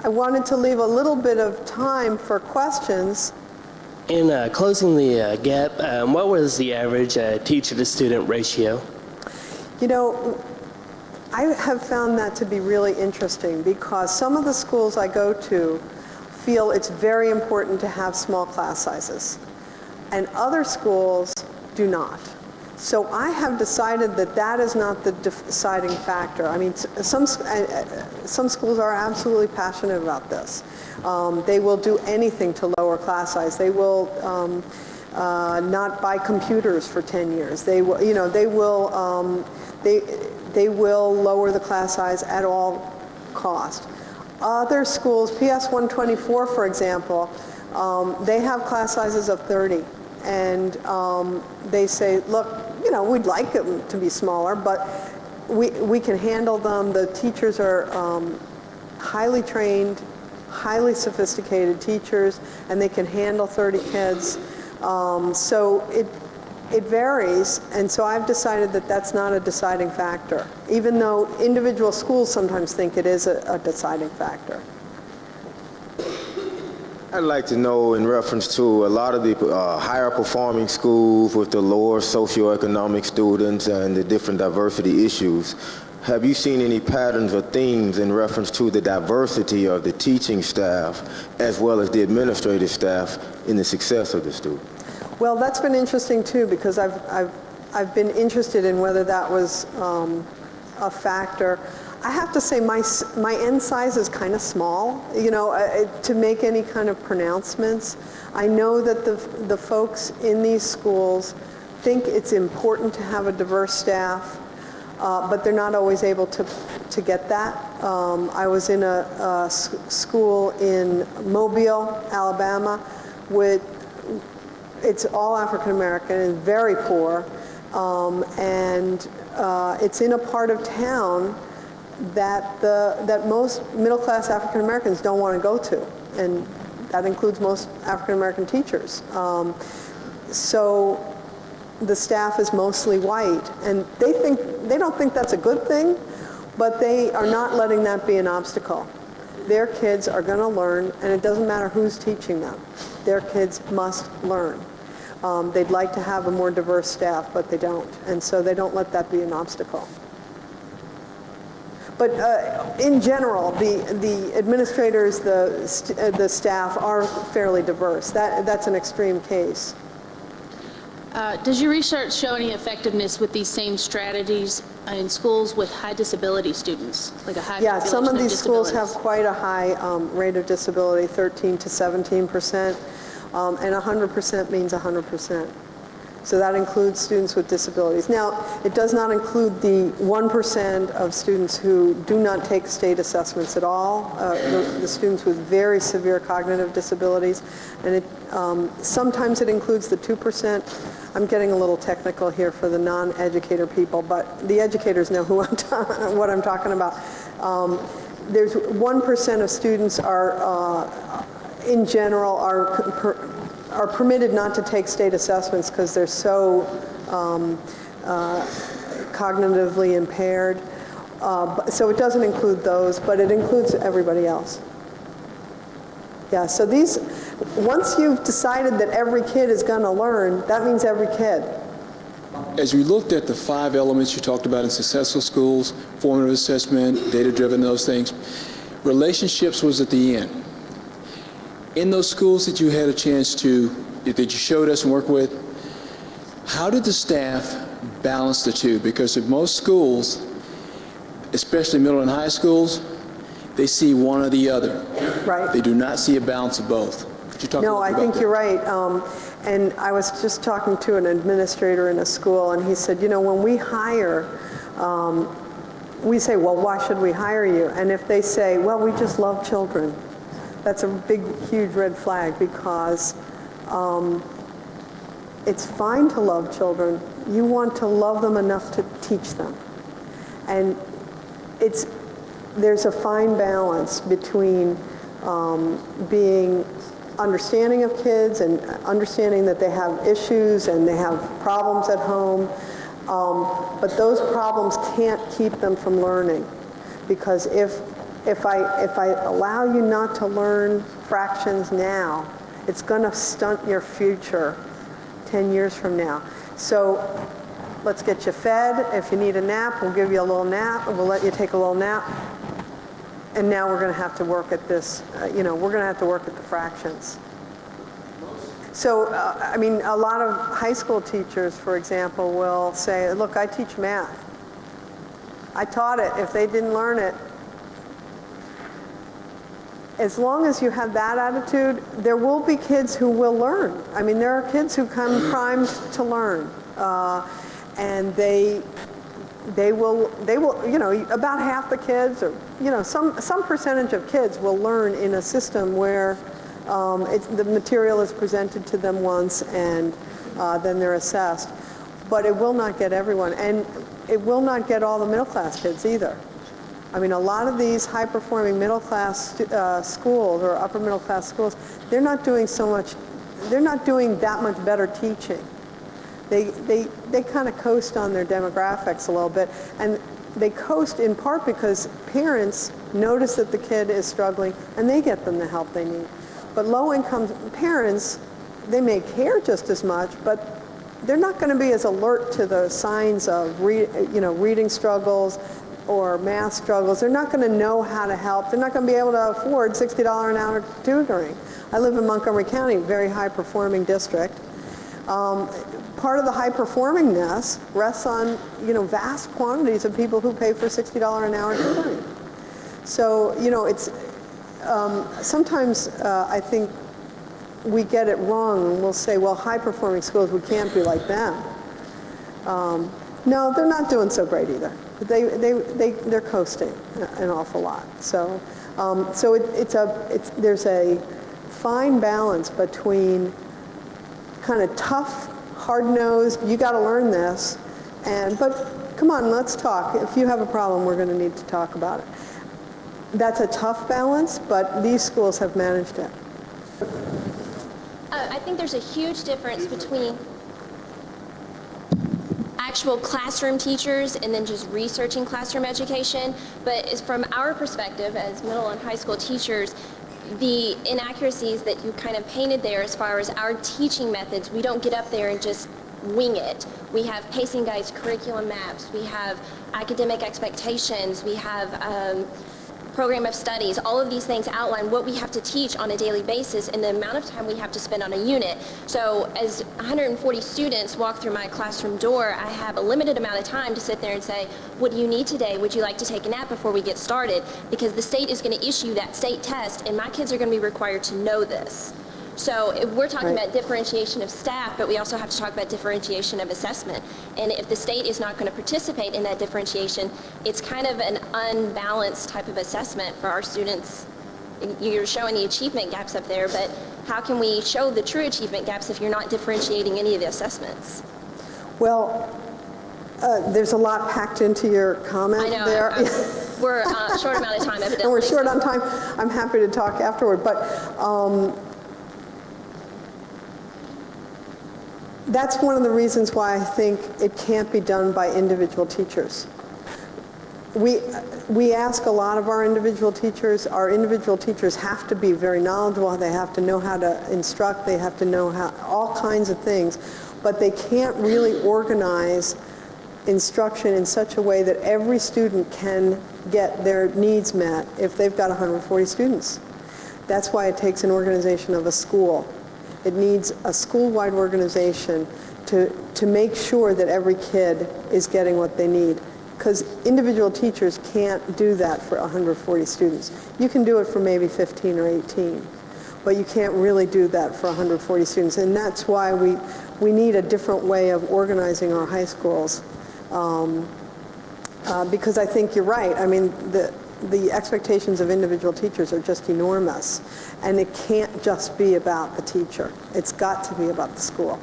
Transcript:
I wanted to leave a little bit of time for questions. In closing the gap, what was the average teacher-to-student ratio? You know, I have found that to be really interesting because some of the schools I go to feel it's very important to have small class sizes, and other schools do not. So I have decided that that is not the deciding factor. I mean, some schools are absolutely passionate about this. They will do anything to lower class size. They will not buy computers for 10 years. They will, you know, they will lower the class size at all cost. Other schools, PS 124, for example, they have class sizes of 30, and they say, look, you know, we'd like them to be smaller, but we can handle them. The teachers are highly trained, highly sophisticated teachers, and they can handle 30 kids. So it varies, and so I've decided that that's not a deciding factor, even though individual schools sometimes think it is a deciding factor. I'd like to know, in reference to a lot of the higher performing schools with the lower socioeconomic students and the different diversity issues, have you seen any patterns or themes in reference to the diversity of the teaching staff as well as the administrative staff in the success of the student? Well, that's been interesting too, because I've been interested in whether that was a factor. I have to say my end size is kind of small, you know, to make any kind of pronouncements. I know that the folks in these schools think it's important to have a diverse staff, but they're not always able to get that. I was in a school in Mobile, Alabama, it's all African American and very poor, and it's in a part of town that most middle-class African Americans don't want to go to, and that includes most African American teachers. So the staff is mostly white, and they don't think that's a good thing, but they are not letting that be an obstacle. Their kids are going to learn, and it doesn't matter who's teaching them. Their kids must learn. They'd like to have a more diverse staff, but they don't, and so they don't let that be an obstacle. But in general, the administrators, the staff are fairly diverse. That's an extreme case. Does your research show any effectiveness with these same strategies in schools with high disability students, like a high population of disabilities? Yeah, some of these schools have quite a high rate of disability, 13 to 17%, and 100% means 100%. So that includes students with disabilities. Now, it does not include the 1% of students who do not take state assessments at all, the students with very severe cognitive disabilities, and sometimes it includes the 2%. I'm getting a little technical here for the non-educator people, but the educators know who what I'm talking about. There's 1% of students in general, are permitted not to take state assessments because they're so cognitively impaired. So it doesn't include those, but it includes everybody else. Yeah, so once you've decided that every kid is going to learn, that means every kid. As we looked at the 5 elements you talked about in successful schools, formative assessment, data-driven, those things, relationships was at the end. In those schools that you had a chance that you showed us and worked with, how did the staff balance the two? Because in most schools, especially middle and high schools, they see one or the other. Right. They do not see a balance of both. Could you talk No, about I think that? you're right. And I was just talking to an administrator in a school, and he said, you know, when we hire, we say, well, why should we hire you? And if they say, well, we just love children, that's a big, huge red flag, because it's fine to love children. You want to love them enough to teach them. And there's a fine balance between being understanding of kids and understanding that they have issues and they have problems at home, but those problems can't keep them from learning, because if if I allow you not to learn fractions now, it's going to stunt your future 10 years from now. So let's get you fed. If you need a nap, we'll give you a little nap, and we'll let you take a little nap. And now we're going to have to work at this, we're going to have to work at the fractions. So, I mean, a lot of high school teachers, for example, will say, look, I teach math. I taught it. If they didn't learn it, as long as you have that attitude, there will be kids who will learn. I mean, there are kids who come primed to learn, and they will, about half the kids, or some percentage of kids will learn in a system where the material is presented to them once, and then they're assessed. But it will not get everyone, and it will not get all the middle class kids either. I mean, a lot of these high-performing middle-class schools or upper-middle-class schools, they're not doing that much better teaching. They kind of coast on their demographics a little bit, and they coast in part because parents notice that the kid is struggling, and they get them the help they need. But low-income parents, they may care just as much, but they're not going to be as alert to the signs of reading struggles or math struggles. They're not going to know how to help. They're not going to be able to afford $60 an hour tutoring. I live in Montgomery County, very high-performing district. Part of the high-performingness rests on vast quantities of people who pay for $60 an hour tutoring. So it's sometimes I think we get it wrong, and we'll say, well, high-performing schools, we can't be like them. No, they're not doing so great either. They're coasting an awful lot. So there's a fine balance between kind of tough, hard-nosed, you got to learn this, but come on, let's talk. If you have a problem, we're going to need to talk about it. That's a tough balance, but these schools have managed it. I think there's a huge difference between actual classroom teachers and then just researching classroom education. But from our perspective as middle and high school teachers, the inaccuracies that you kind of painted there as far as our teaching methods, we don't get up there and just wing it. We have pacing guides, curriculum maps, we have academic expectations, we have program of studies. All of these things outline what we have to teach on a daily basis and the amount of time we have to spend on a unit. So as 140 students walk through my classroom door, I have a limited amount of time to sit there and say, what do you need today? Would you like to take a nap before we get started? Because the state is going to issue that state test, and my kids are going to be required to know this. So if we're talking about differentiation of staff, but we also have to talk about differentiation of assessment. And if the state is not going to participate in that differentiation, it's kind of an unbalanced type of assessment for our students. You're showing the achievement gaps up there, but how can we show the true achievement gaps if you're not differentiating any of the assessments? Well, there's a lot packed into your comment there. We're short amount of time, evidently. And we're short on time. I'm happy to talk afterward, but that's one of the reasons why I think it can't be done by individual teachers. We ask a lot of our individual teachers. Our individual teachers have to be very knowledgeable. They have to know how to instruct. They have to know all kinds of things. But they can't really organize instruction in such a way that every student can get their needs met if they've got 140 students. That's why it takes an organization of a school. It needs a school-wide organization to make sure that every kid is getting what they need. Because individual teachers can't do that for 140 students. You can do it for maybe 15 or 18, but you can't really do that for 140 students. And that's why we need a different way of organizing our high schools. Because I think you're right. I mean, the expectations of individual teachers are just enormous. And it can't just be about the teacher. It's got to be about the school.